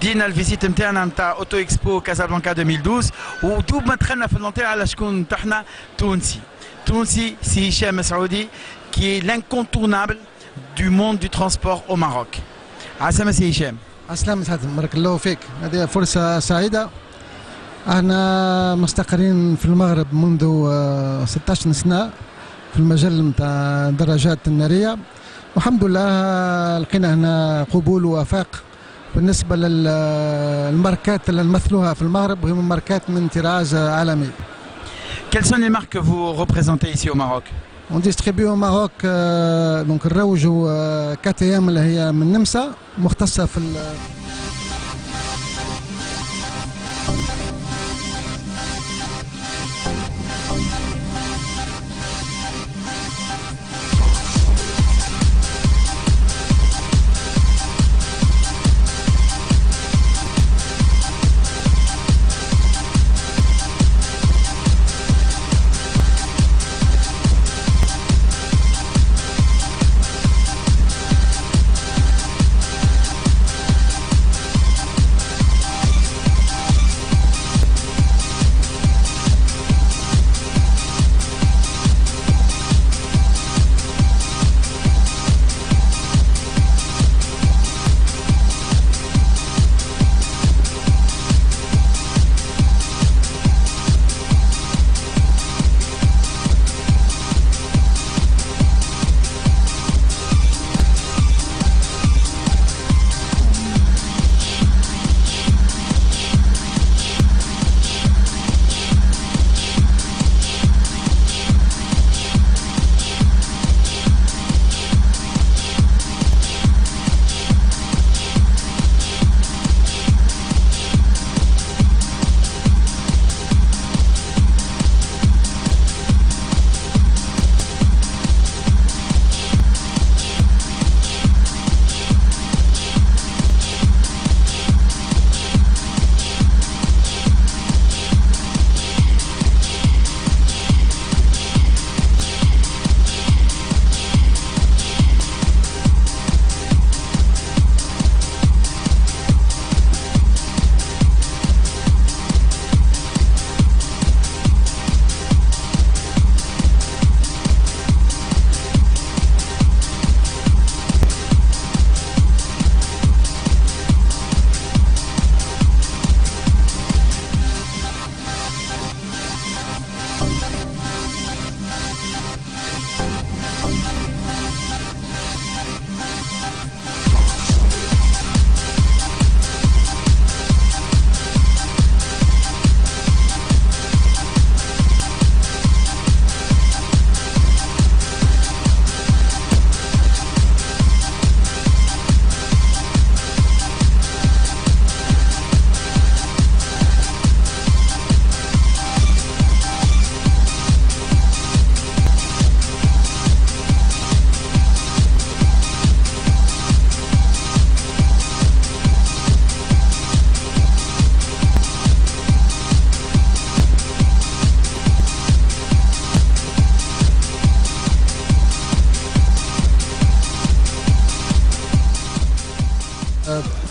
بدينا الفيزيت نتاعنا نتاع اوتو اكسبو كازابلانكا 2012 ودوب ما دخلنا في المنطقه على شكون نتاعنا تونسي سي هشام سعودي qui est l'incontournable du monde du transport au Maroc. عسلامة سي هشام. عسلامة حاتم، بارك الله فيك. هذه فرصة سعيدة. احنا مستقرين في المغرب منذ 16 سنة في المجال نتاع الدراجات النارية، والحمد لله لقينا هنا قبول ووفاق بالنسبة للماركات اللي نمثلوها في المغرب، وهي ماركات من طراز عالمي. Quelles sont les marques que vous représentez ici au Maroc? On distribue au Maroc donc نروجوا KTM اللي هي من النمسا، مختصة في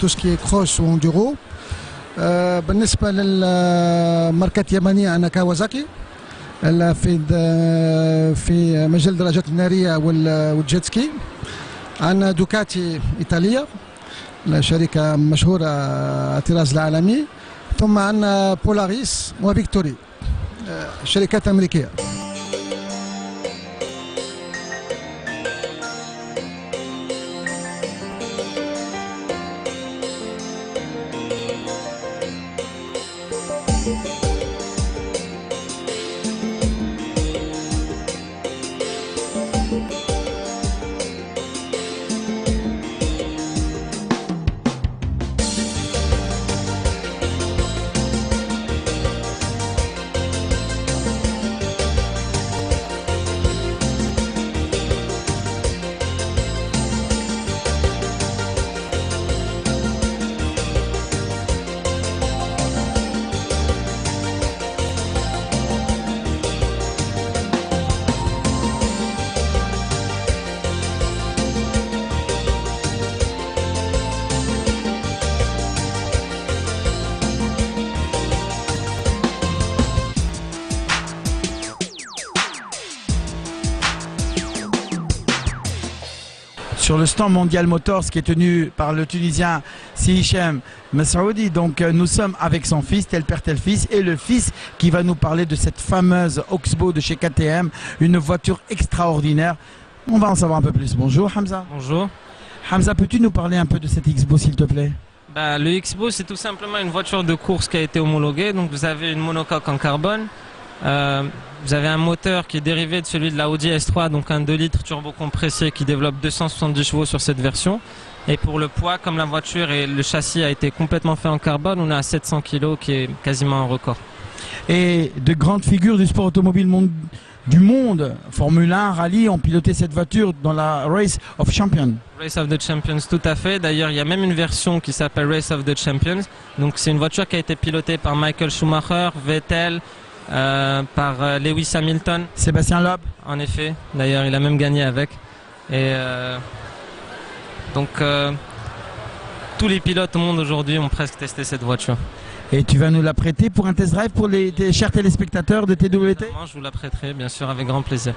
tout ce qui est cross وانديرو. بالنسبة للماركات اليابانية أنا كاوازاكي في مجال الدراجات النارية والجيت سكي. عندنا دوكاتي إيطالية، شركة مشهورة الطراز العالمي. ثم عندنا بولاريس وفيكتوري، شركات أمريكية. sur le stand Mondial Motors qui est tenu par le Tunisien Hichem Mesroudi. Donc nous sommes avec son fils, tel père tel fils, et le fils qui va nous parler de cette fameuse Oxbow de chez KTM, une voiture extraordinaire. On va en savoir un peu plus. Bonjour Hamza. Bonjour. Hamza, peux-tu nous parler un peu de cette Xbow s'il te plaît? Le Xbow, c'est tout simplement une voiture de course qui a été homologuée. Donc vous avez une monocoque en carbone. Vous avez un moteur qui est dérivé de celui de la Audi S3, donc un 2 litres turbo compressé qui développe 270 chevaux sur cette version. Et pour le poids, comme la voiture et le châssis a été complètement fait en carbone, on est à 700 kg qui est quasiment un record. Et de grandes figures du sport automobile du monde, Formule 1, Rallye, ont piloté cette voiture dans la Race of Champions. Race of the Champions, tout à fait. D'ailleurs, il y a même une version qui s'appelle Race of the Champions. Donc c'est une voiture qui a été pilotée par Michael Schumacher, Vettel, par Lewis Hamilton. Sébastien Loeb. En effet, d'ailleurs il a même gagné avec. Et tous les pilotes au monde aujourd'hui ont presque testé cette voiture. Et tu vas nous la prêter pour un test drive pour les chers téléspectateurs de TWT? Je vous la prêterai bien sûr avec grand plaisir.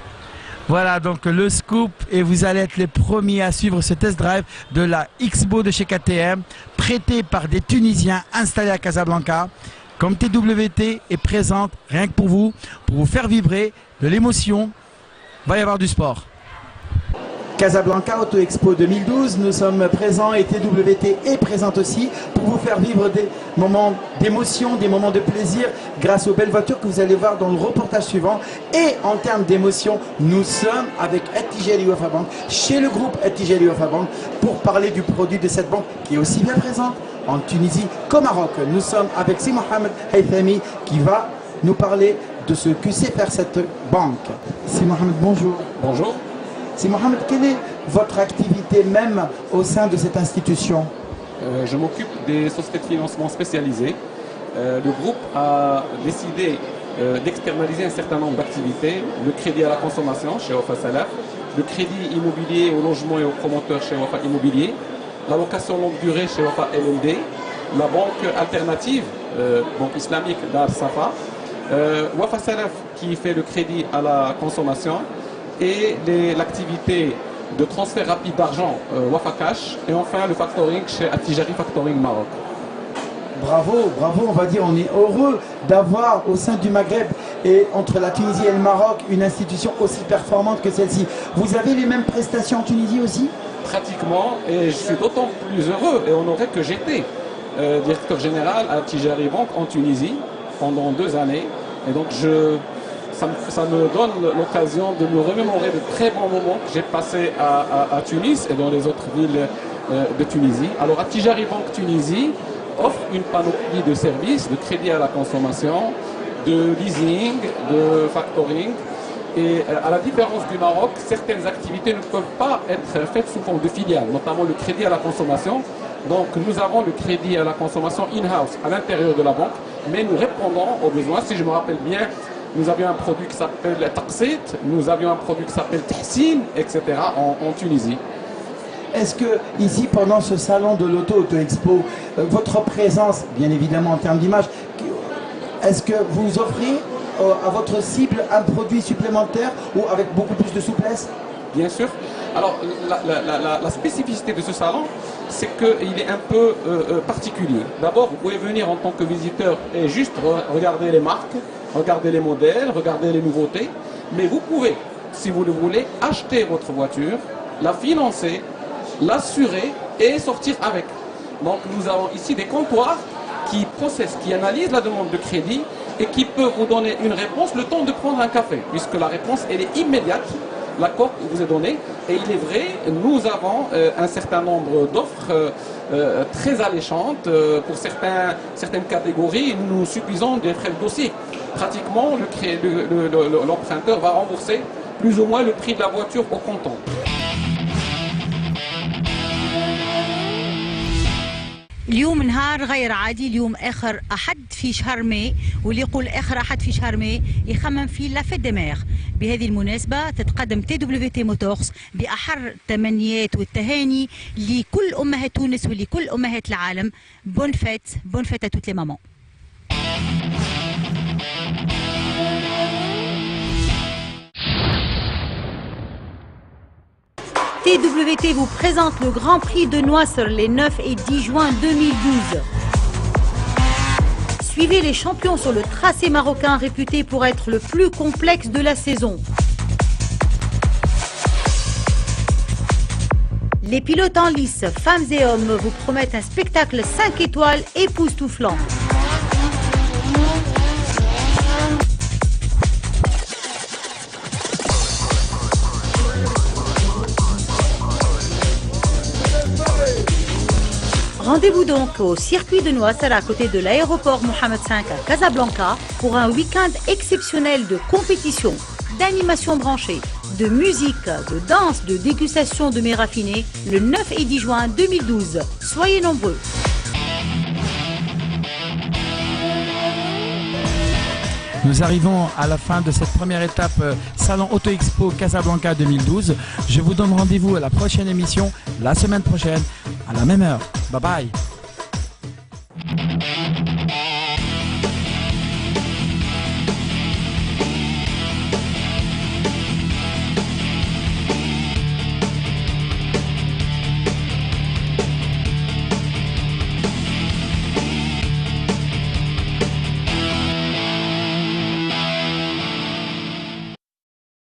Voilà donc le scoop, et vous allez être les premiers à suivre ce test drive de la Xbow de chez KTM, prêtée par des Tunisiens installés à Casablanca. Comme TWT est présente rien que pour vous faire vibrer de l'émotion, va y avoir du sport. Casablanca Auto Expo 2012, nous sommes présents et TWT est présente aussi pour vous faire vivre des moments d'émotion, des moments de plaisir grâce aux belles voitures que vous allez voir dans le reportage suivant. Et en termes d'émotion, nous sommes avec Attijari Wafa Bank, chez le groupe Attijari Wafa Bank, pour parler du produit de cette banque qui est aussi bien présente en Tunisie qu'au Maroc. Nous sommes avec Si Mohamed Haythami qui va nous parler de ce que sait faire cette banque. Si Mohamed, bonjour. Bonjour. Si Mohamed, quelle est votre activité même au sein de cette institution? Je m'occupe des sociétés de financement spécialisées. Le groupe a décidé d'externaliser un certain nombre d'activités. Le crédit à la consommation chez Wafa Salaf, le crédit immobilier au logement et aux promoteurs chez Wafa Immobilier, la location longue durée chez Wafa LLD, la banque alternative, banque islamique Dar Safa, Wafa Salaf qui fait le crédit à la consommation, et l'activité de transfert rapide d'argent Wafa Cash, et enfin le factoring chez Attijari Factoring Maroc. Bravo, bravo, on va dire, on est heureux d'avoir au sein du Maghreb et entre la Tunisie et le Maroc une institution aussi performante que celle-ci. Vous avez les mêmes prestations en Tunisie aussi? Pratiquement, et je suis d'autant plus heureux et honoré que j'étais directeur général à Attijari Bank en Tunisie pendant 2 années, et donc ça me donne l'occasion de me remémorer de très bons moments que j'ai passés à Tunis et dans les autres villes de Tunisie. Alors Attijari Bank Tunisie offre une panoplie de services, de crédit à la consommation, de leasing, de factoring. Et à la différence du Maroc, certaines activités ne peuvent pas être faites sous forme de filiales, notamment le crédit à la consommation. Donc nous avons le crédit à la consommation in-house à l'intérieur de la banque, mais nous répondons aux besoins. Si je me rappelle bien, nous avions un produit qui s'appelle Taqsit, nous avions un produit qui s'appelle Tahsin, etc. en Tunisie. Est-ce que ici, pendant ce salon de l'Auto Expo, votre présence, bien évidemment en termes d'image, est-ce que vous offrez à votre cible un produit supplémentaire ou avec beaucoup plus de souplesse? Bien sûr. Alors la spécificité de ce salon, c'est qu'il est un peu particulier. D'abord, vous pouvez venir en tant que visiteur et juste regarder les marques, regarder les modèles, regarder les nouveautés, mais vous pouvez, si vous le voulez, acheter votre voiture, la financer, l'assurer et sortir avec. Donc nous avons ici des comptoirs qui processent, qui analysent la demande de crédit et qui peuvent vous donner une réponse le temps de prendre un café, puisque la réponse elle est immédiate, l'accord vous est donné. Et il est vrai, nous avons un certain nombre d'offres très alléchantes pour certaines catégories. Nous subissons des frais de dossier. Pratiquement, l'emprunteur va rembourser plus ou moins le prix de la voiture au comptant. اليوم نهار غير عادي. اليوم اخر احد في شهر ماي، واللي يقول اخر احد في شهر ماي يخمم في لافيت دي مير. بهذه المناسبه تتقدم TWT موتورز باحر التمنيات والتهاني لكل امهات تونس ولكل امهات العالم. بون فيت ا توت لي مامون. TWT vous présente le Grand Prix de Noisr les 9 et 10 juin 2012. Suivez les champions sur le tracé marocain réputé pour être le plus complexe de la saison. Les pilotes en lice, femmes et hommes, vous promettent un spectacle 5 étoiles époustouflant. Rendez-vous donc au circuit de Noisr à côté de l'aéroport Mohamed V à Casablanca pour un week-end exceptionnel de compétition, d'animation branchée, de musique, de danse, de dégustation de mets raffinés le 9 et 10 juin 2012. Soyez nombreux. Nous arrivons à la fin de cette première étape Salon Auto Expo Casablanca 2012. Je vous donne rendez-vous à la prochaine émission, la semaine prochaine, à la même heure. Bye bye.